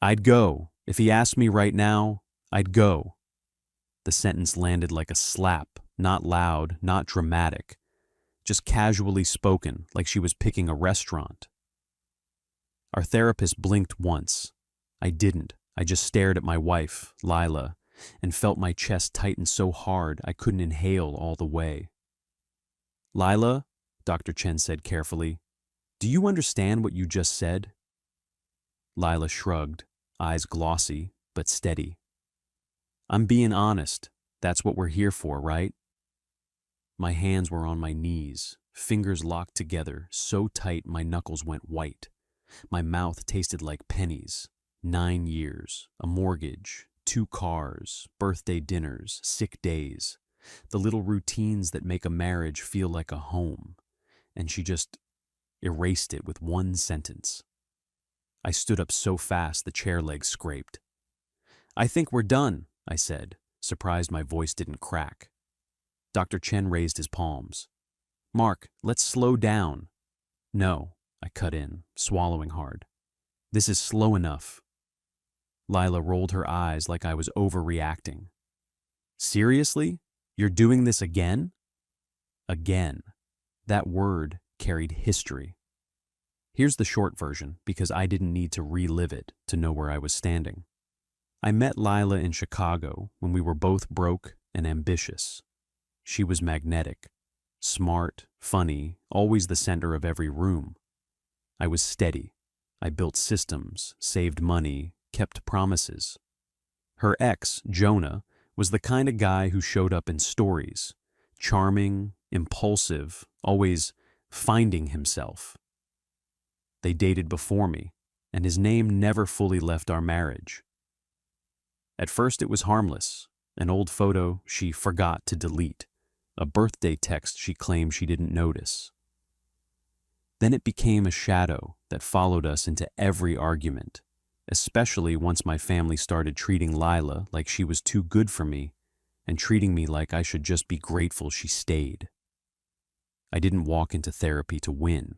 I'd go. If he asked me right now, I'd go. The sentence landed like a slap, not loud, not dramatic, just casually spoken, like she was picking a restaurant. Our therapist blinked once. I didn't. I just stared at my wife, Lila, and felt my chest tighten so hard I couldn't inhale all the way. Lila, Dr. Chen said carefully, do you understand what you just said? Lila shrugged, eyes glossy but steady. I'm being honest. That's what we're here for, right? My hands were on my knees, fingers locked together so tight my knuckles went white. My mouth tasted like pennies. 9 years, a mortgage, 2 cars, birthday dinners, sick days, the little routines that make a marriage feel like a home. And she just erased it with one sentence. I stood up so fast the chair legs scraped. I think we're done, I said, surprised my voice didn't crack. Dr. Chen raised his palms. Mark, let's slow down. No, I cut in, swallowing hard. This is slow enough. Lila rolled her eyes like I was overreacting. Seriously? You're doing this again? Again. That word carried history. Here's the short version, because I didn't need to relive it to know where I was standing. I met Lila in Chicago when we were both broke and ambitious. She was magnetic, smart, funny, always the center of every room. I was steady. I built systems, saved money, kept promises. Her ex, Jonah, was the kind of guy who showed up in stories, charming, impulsive, always finding himself. They dated before me, and his name never fully left our marriage. At first it was harmless, an old photo she forgot to delete, a birthday text she claimed she didn't notice. Then it became a shadow that followed us into every argument, especially once my family started treating Lila like she was too good for me and treating me like I should just be grateful she stayed. I didn't walk into therapy to win.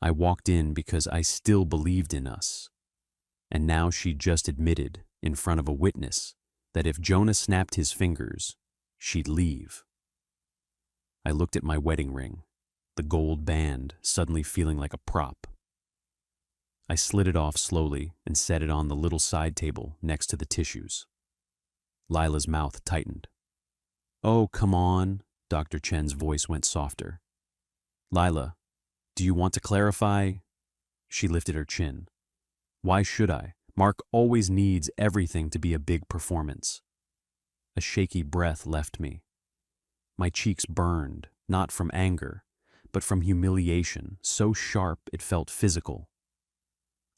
I walked in because I still believed in us. And now she just admitted, in front of a witness, that if Jonah snapped his fingers, she'd leave. I looked at my wedding ring, the gold band suddenly feeling like a prop. I slid it off slowly and set it on the little side table next to the tissues. Lila's mouth tightened. Oh, come on, Dr. Chen's voice went softer. Lila, do you want to clarify? She lifted her chin. Why should I? Mark always needs everything to be a big performance. A shaky breath left me. My cheeks burned, not from anger, but from humiliation, so sharp it felt physical.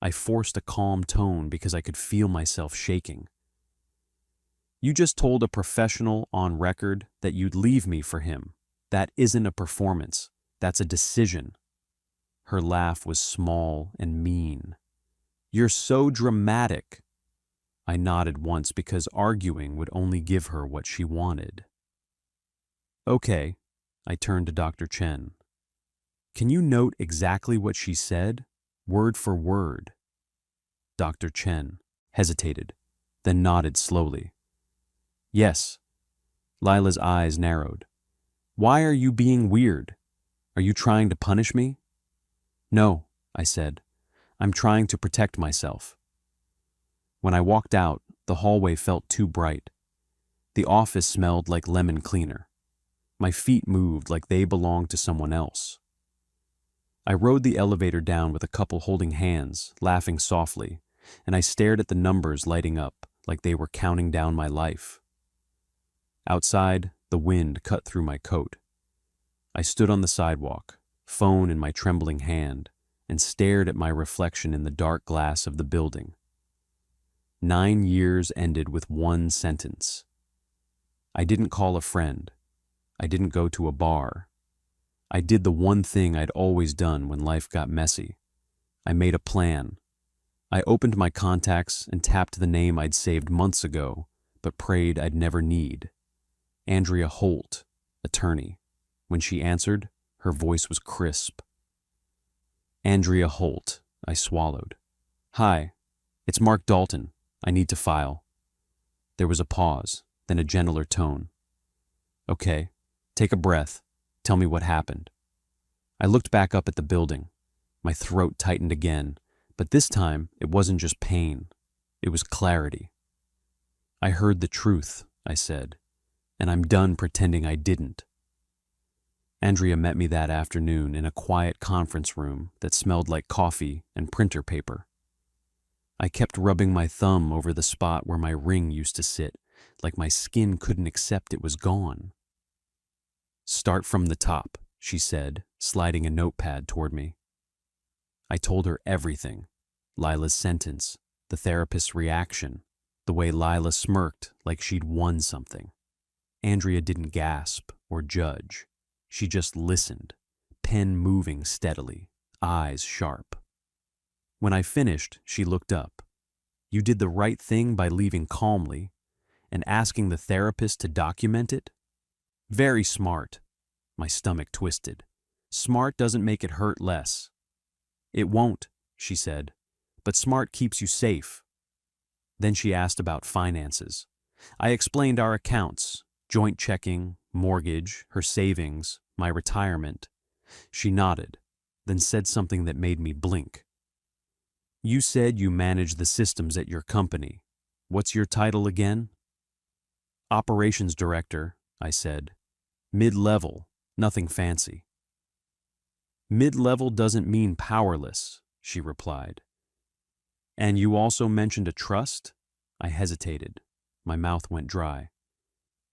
I forced a calm tone because I could feel myself shaking. You just told a professional on record that you'd leave me for him. That isn't a performance. That's a decision. Her laugh was small and mean. You're so dramatic. I nodded once because arguing would only give her what she wanted. Okay, I turned to Dr. Chen. Can you note exactly what she said, word for word? Dr. Chen hesitated, then nodded slowly. Yes. Lila's eyes narrowed. Why are you being weird? Are you trying to punish me? No, I said. I'm trying to protect myself. When I walked out, the hallway felt too bright. The office smelled like lemon cleaner. My feet moved like they belonged to someone else. I rode the elevator down with a couple holding hands, laughing softly, and I stared at the numbers lighting up like they were counting down my life. Outside, the wind cut through my coat. I stood on the sidewalk, phone in my trembling hand, and stared at my reflection in the dark glass of the building. 9 years ended with one sentence. I didn't call a friend. I didn't go to a bar. I did the one thing I'd always done when life got messy. I made a plan. I opened my contacts and tapped the name I'd saved months ago, but prayed I'd never need. Andrea Holt, attorney. When she answered, her voice was crisp. Andrea Holt, I swallowed. Hi, It's Mark Dalton. I need to file. There was a pause, then a gentler tone. Okay, take a breath. Tell me what happened. I looked back up at the building. My throat tightened again, but this time it wasn't just pain. It was clarity. I heard the truth, I said, and I'm done pretending I didn't. Andrea met me that afternoon in a quiet conference room that smelled like coffee and printer paper. I kept rubbing my thumb over the spot where my ring used to sit, like my skin couldn't accept it was gone. Start from the top, she said, sliding a notepad toward me. I told her everything. Lila's sentence, the therapist's reaction, the way Lila smirked like she'd won something. Andrea didn't gasp or judge. She just listened, pen moving steadily, eyes sharp. When I finished, she looked up. You did the right thing by leaving calmly and asking the therapist to document it? Very smart. My stomach twisted. Smart doesn't make it hurt less. It won't, she said, but smart keeps you safe. Then she asked about finances. I explained our accounts, joint checking, mortgage, her savings, my retirement. She nodded, then said something that made me blink. You said you manage the systems at your company. What's your title again? Operations director, I said. Mid-level, nothing fancy. Mid-level doesn't mean powerless, she replied. And you also mentioned a trust? I hesitated. My mouth went dry.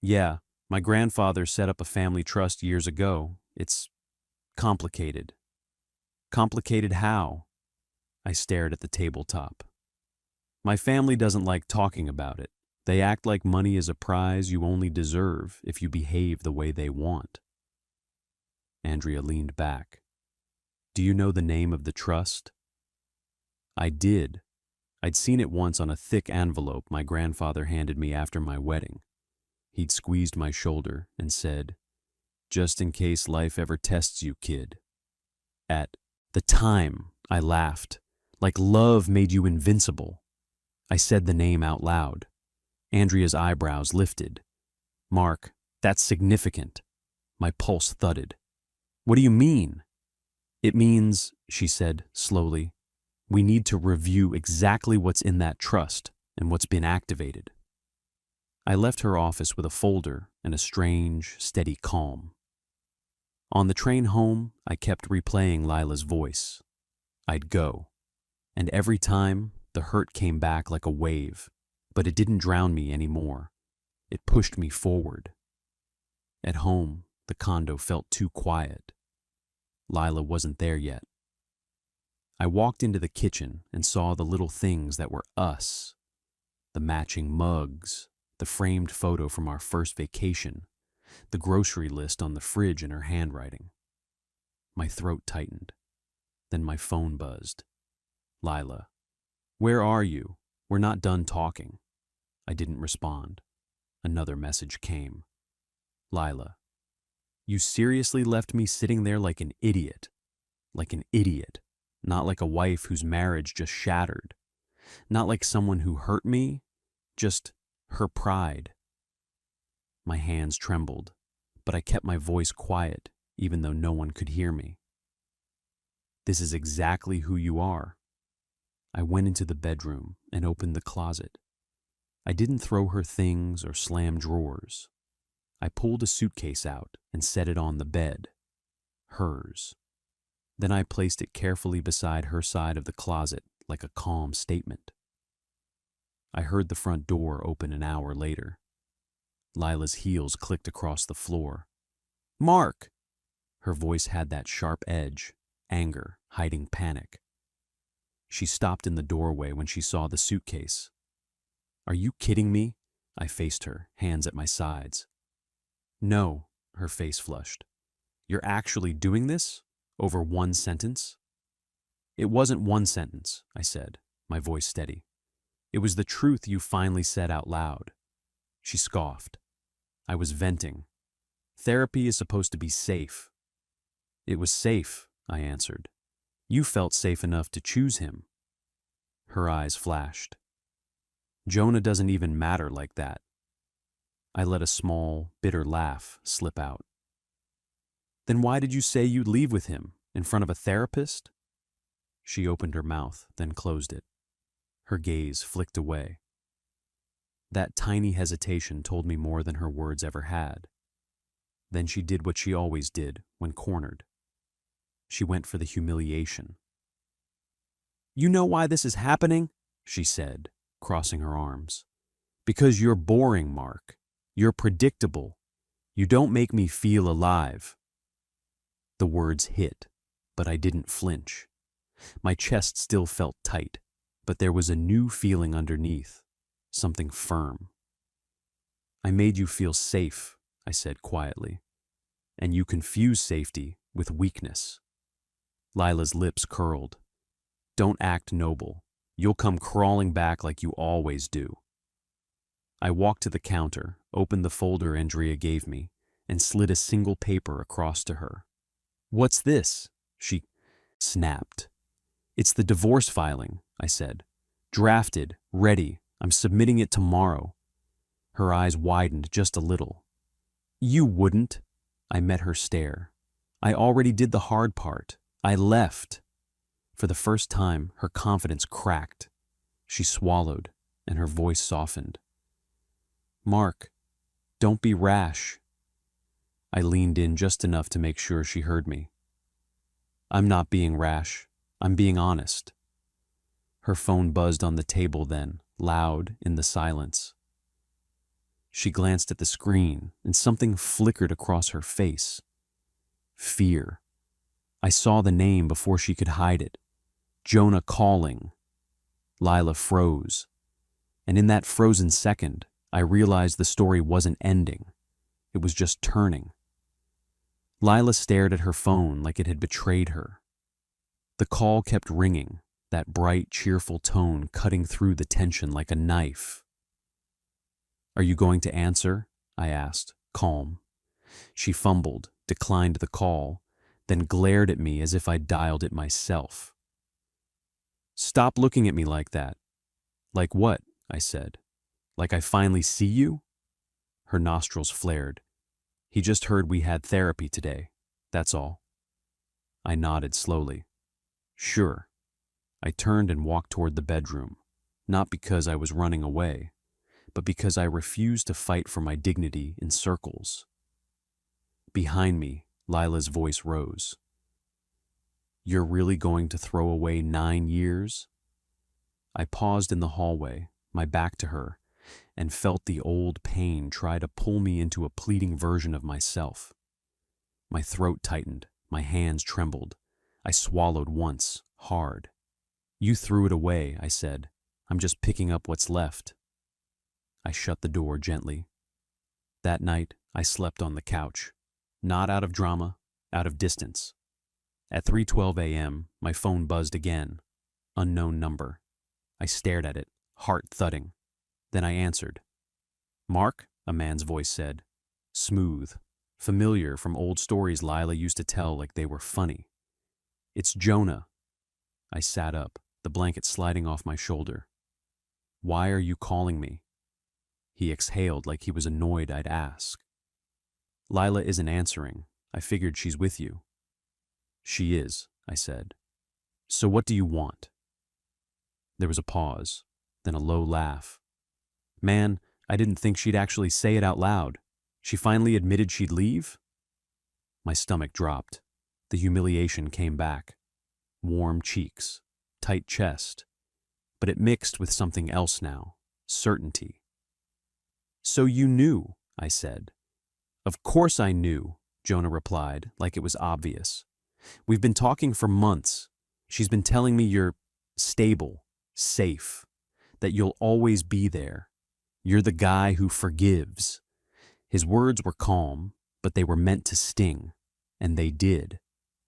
Yeah, my grandfather set up a family trust years ago. It's complicated. Complicated how? I stared at the tabletop. My family doesn't like talking about it. They act like money is a prize you only deserve if you behave the way they want. Andrea leaned back. Do you know the name of the trust? I did. I'd seen it once on a thick envelope my grandfather handed me after my wedding. He'd squeezed my shoulder and said, just in case life ever tests you, kid. At the time, I laughed, like love made you invincible. I said the name out loud. Andrea's eyebrows lifted. Mark, that's significant. My pulse thudded. What do you mean? It means, she said slowly, we need to review exactly what's in that trust and what's been activated. I left her office with a folder and a strange, steady calm. On the train home, I kept replaying Lila's voice. I'd go. And every time, the hurt came back like a wave, but it didn't drown me anymore. It pushed me forward. At home, the condo felt too quiet. Lila wasn't there yet. I walked into the kitchen and saw the little things that were us. The matching mugs, the framed photo from our first vacation, the grocery list on the fridge in her handwriting. My throat tightened. Then my phone buzzed. Lila, where are you? We're not done talking. I didn't respond. Another message came. Lila, you seriously left me sitting there like an idiot. Like an idiot. Not like a wife whose marriage just shattered. Not like someone who hurt me. Just her pride. My hands trembled, but I kept my voice quiet, even though no one could hear me. This is exactly who you are. I went into the bedroom and opened the closet. I didn't throw her things or slam drawers. I pulled a suitcase out and set it on the bed. Hers. Then I placed it carefully beside her side of the closet like a calm statement. I heard the front door open an hour later. Lila's heels clicked across the floor. Mark! Her voice had that sharp edge, anger hiding panic. She stopped in the doorway when she saw the suitcase. Are you kidding me? I faced her, hands at my sides. No, her face flushed. You're actually doing this? Over one sentence? It wasn't one sentence, I said, my voice steady. It was the truth you finally said out loud. She scoffed. I was venting. Therapy is supposed to be safe. It was safe, I answered. You felt safe enough to choose him. Her eyes flashed. Jonah doesn't even matter like that. I let a small, bitter laugh slip out. Then why did you say you'd leave with him, in front of a therapist? She opened her mouth, then closed it. Her gaze flicked away. That tiny hesitation told me more than her words ever had. Then she did what she always did when cornered. She went for the humiliation. You know why this is happening? She said, crossing her arms. Because you're boring, Mark. You're predictable. You don't make me feel alive. The words hit, but I didn't flinch. My chest still felt tight, but there was a new feeling underneath, something firm. I made you feel safe, I said quietly, and you confuse safety with weakness. Lila's lips curled. Don't act noble. You'll come crawling back like you always do. I walked to the counter, opened the folder Andrea gave me, and slid a single paper across to her. What's this? She snapped. It's the divorce filing, I said. Drafted, ready. I'm submitting it tomorrow. Her eyes widened just a little. You wouldn't. I met her stare. I already did the hard part. I left. For the first time, her confidence cracked. She swallowed, and her voice softened. Mark, don't be rash. I leaned in just enough to make sure she heard me. I'm not being rash. I'm being honest. Her phone buzzed on the table then, loud in the silence. She glanced at the screen, and something flickered across her face. Fear. I saw the name before she could hide it. Jonah calling. Lila froze. And in that frozen second, I realized the story wasn't ending. It was just turning. Lila stared at her phone like it had betrayed her. The call kept ringing, that bright, cheerful tone cutting through the tension like a knife. Are you going to answer? I asked, calm. She fumbled, declined the call, then glared at me as if I'd dialed it myself. Stop looking at me like that. Like what? I said. Like I finally see you? Her nostrils flared. He just heard we had therapy today. That's all. I nodded slowly. Sure. I turned and walked toward the bedroom, not because I was running away, but because I refused to fight for my dignity in circles. Behind me, Lila's voice rose. You're really going to throw away 9 years? I paused in the hallway, my back to her, and felt the old pain try to pull me into a pleading version of myself. My throat tightened, my hands trembled. I swallowed once, hard. You threw it away, I said. I'm just picking up what's left. I shut the door gently. That night, I slept on the couch. Not out of drama, out of distance. At 3:12 a.m., my phone buzzed again. Unknown number. I stared at it, heart thudding. Then I answered. Mark? A man's voice said. Smooth. Familiar from old stories Lila used to tell like they were funny. It's Jonah. I sat up, the blanket sliding off my shoulder. Why are you calling me? He exhaled like he was annoyed I'd ask. Lila isn't answering. I figured she's with you. She is, I said. So what do you want? There was a pause, then a low laugh. Man, I didn't think she'd actually say it out loud. She finally admitted she'd leave? My stomach dropped. The humiliation came back. Warm cheeks, tight chest. But it mixed with something else now, certainty. So you knew, I said. Of course I knew, Jonah replied, like it was obvious. We've been talking for months. She's been telling me you're stable, safe, that you'll always be there. You're the guy who forgives. His words were calm, but they were meant to sting, and they did,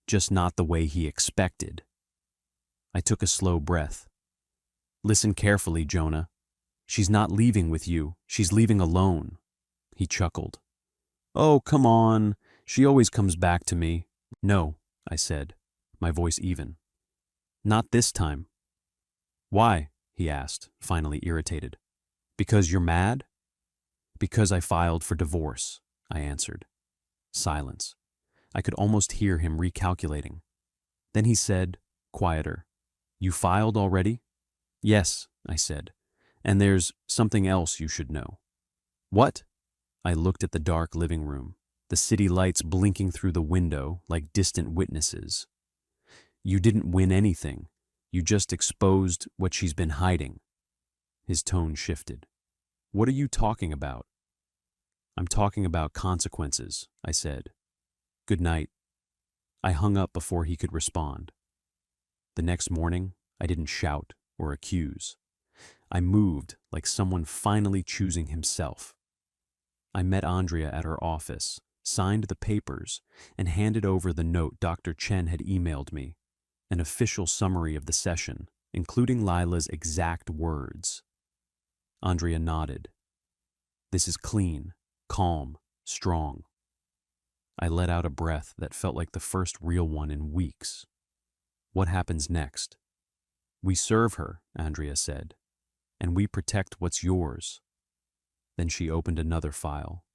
just not the way he expected. I took a slow breath. Listen carefully, Jonah. She's not leaving with you. She's leaving alone. He chuckled. Oh, come on. She always comes back to me. No, I said, my voice even. Not this time. Why? he asked, finally irritated. Because you're mad? Because I filed for divorce, I answered. Silence. I could almost hear him recalculating. Then he said, quieter, You filed already? Yes, I said. And there's something else you should know. What? I looked at the dark living room, the city lights blinking through the window like distant witnesses. You didn't win anything. You just exposed what she's been hiding. His tone shifted. What are you talking about? I'm talking about consequences, I said. Good night. I hung up before he could respond. The next morning, I didn't shout or accuse. I moved like someone finally choosing himself. I met Andrea at her office, signed the papers, and handed over the note Dr. Chen had emailed me, an official summary of the session, including Lila's exact words. Andrea nodded. This is clean, calm, strong. I let out a breath that felt like the first real one in weeks. What happens next? We serve her, Andrea said, and we protect what's yours. Then she opened another file,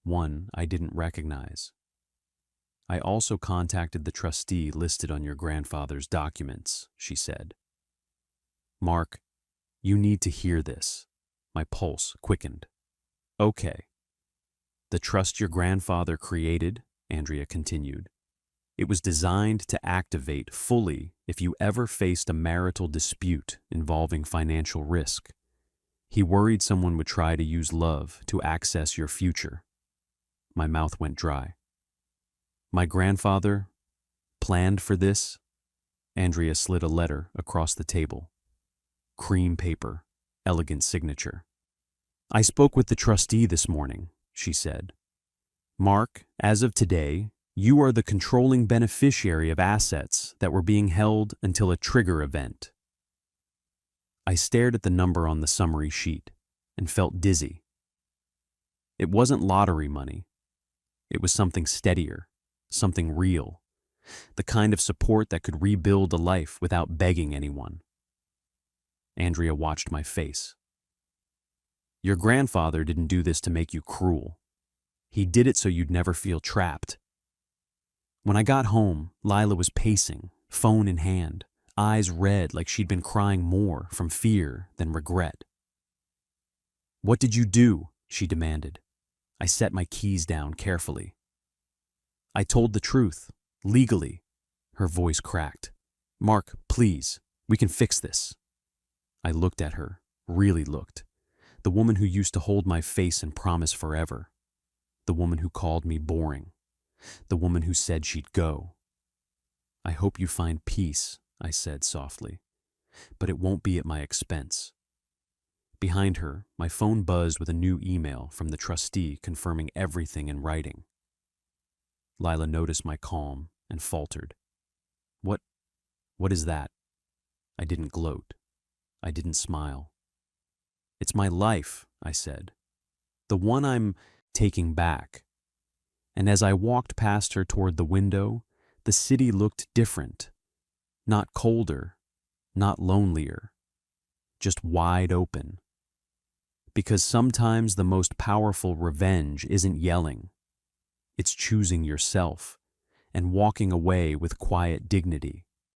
one I didn't recognize. I also contacted the trustee listed on your grandfather's documents, she said. Mark, you need to hear this. My pulse quickened. Okay. The trust your grandfather created, Andrea continued. It was designed to activate fully if you ever faced a marital dispute involving financial risk. He worried someone would try to use love to access your future. My mouth went dry. My grandfather planned for this? Andrea slid a letter across the table. Cream paper, elegant signature. I spoke with the trustee this morning, she said. Mark, as of today, you are the controlling beneficiary of assets that were being held until a trigger event. I stared at the number on the summary sheet and felt dizzy. It wasn't lottery money. It was something steadier, something real, the kind of support that could rebuild a life without begging anyone. Andrea watched my face. Your grandfather didn't do this to make you cruel. He did it so you'd never feel trapped. When I got home, Lila was pacing, phone in hand, eyes red like she'd been crying more from fear than regret. What did you do? She demanded. I set my keys down carefully. I told the truth, legally. Her voice cracked. Mark, please, we can fix this. I looked at her, really looked. The woman who used to hold my face and promise forever. The woman who called me boring. The woman who said she'd go. I hope you find peace, I said softly, but it won't be at my expense. Behind her, my phone buzzed with a new email from the trustee confirming everything in writing. Lila noticed my calm and faltered. What is that? I didn't gloat. I didn't smile. It's my life, I said. The one I'm taking back. And as I walked past her toward the window, the city looked different. Not colder, not lonelier, just wide open. Because sometimes the most powerful revenge isn't yelling. It's choosing yourself and walking away with quiet dignity.